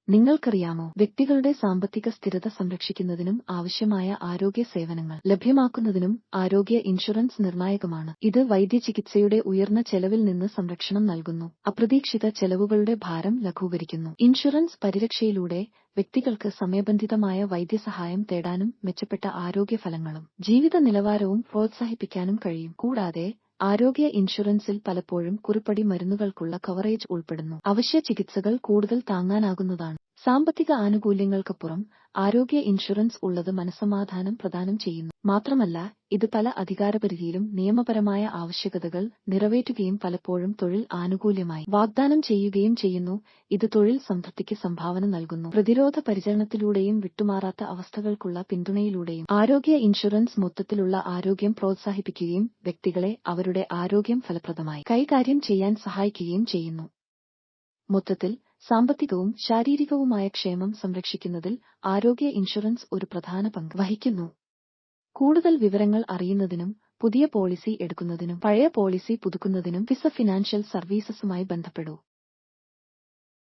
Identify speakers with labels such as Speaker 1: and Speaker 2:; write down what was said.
Speaker 1: നിങ്ങൾക്കറിയാമോ, വ്യക്തികളുടെ സാമ്പത്തിക സ്ഥിരത സംരക്ഷിക്കുന്നതിനും ആവശ്യമായ ആരോഗ്യ സേവനങ്ങൾ ലഭ്യമാക്കുന്നതിനും ആരോഗ്യ ഇൻഷുറൻസ് നിർണായകമാണ്. ഇത് വൈദ്യചികിത്സയുടെ ഉയർന്ന ചെലവിൽ നിന്ന് സംരക്ഷണം നൽകുന്നു, അപ്രതീക്ഷിത ചെലവുകളുടെ ഭാരം ലഘൂകരിക്കുന്നു. ഇൻഷുറൻസ് പരിരക്ഷയിലൂടെ വ്യക്തികൾക്ക് സമയബന്ധിതമായ വൈദ്യസഹായം തേടാനും മെച്ചപ്പെട്ട ആരോഗ്യഫലങ്ങളും ജീവിത നിലവാരവും പ്രോത്സാഹിപ്പിക്കാനും കഴിയും. കൂടാതെ ആരോഗ്യ ഇൻഷുറൻസിൽ പലപ്പോഴും കുറിപ്പടി മരുന്നുകൾക്കുള്ള കവറേജ് ഉൾപ്പെടുന്നു. അവശ്യ ചികിത്സകൾ കൂടുതൽ താങ്ങാനാകുന്നതാണ്. സാമ്പത്തിക ആനുകൂല്യങ്ങൾക്കപ്പുറം ആരോഗ്യ ഇൻഷുറൻസ് ഉള്ളത് മനസ്സമാധാനം പ്രദാനം ചെയ്യുന്നു. മാത്രമല്ല, ഇത് പല അധികാരപരിധിയിലും നിയമപരമായ ആവശ്യകതകൾ നിറവേറ്റുകയും പലപ്പോഴും തൊഴിൽ ആനുകൂല്യമായി വാഗ്ദാനം ചെയ്യുകയും ചെയ്യുന്നു. ഇത് തൊഴിൽ സംതൃപ്തിക്ക് സംഭാവന നൽകുന്നു. പ്രതിരോധ പരിചരണത്തിലൂടെയും വിട്ടുമാറാത്ത അവസ്ഥകൾക്കുള്ള പിന്തുണയിലൂടെയും ആരോഗ്യ ഇൻഷുറൻസ് മൊത്തത്തിലുള്ള ആരോഗ്യം പ്രോത്സാഹിപ്പിക്കുകയും വ്യക്തികളെ അവരുടെ ആരോഗ്യം ഫലപ്രദമായി കൈകാര്യം ചെയ്യാൻ സഹായിക്കുകയും ചെയ്യുന്നു. മൊത്തത്തിൽ സാമ്പത്തികവും ശാരീരികവുമായ ക്ഷേമം സംരക്ഷിക്കുന്നതിൽ ആരോഗ്യ ഇൻഷുറൻസ് ഒരു പ്രധാന പങ്ക് വഹിക്കുന്നു. കൂടുതൽ വിവരങ്ങൾ അറിയുന്നതിനും പുതിയ പോളിസി എടുക്കുന്നതിനും പഴയ പോളിസി പുതുക്കുന്നതിനും ഫിസ ഫിനാൻഷ്യൽ സർവീസസുമായി ബന്ധപ്പെടൂ.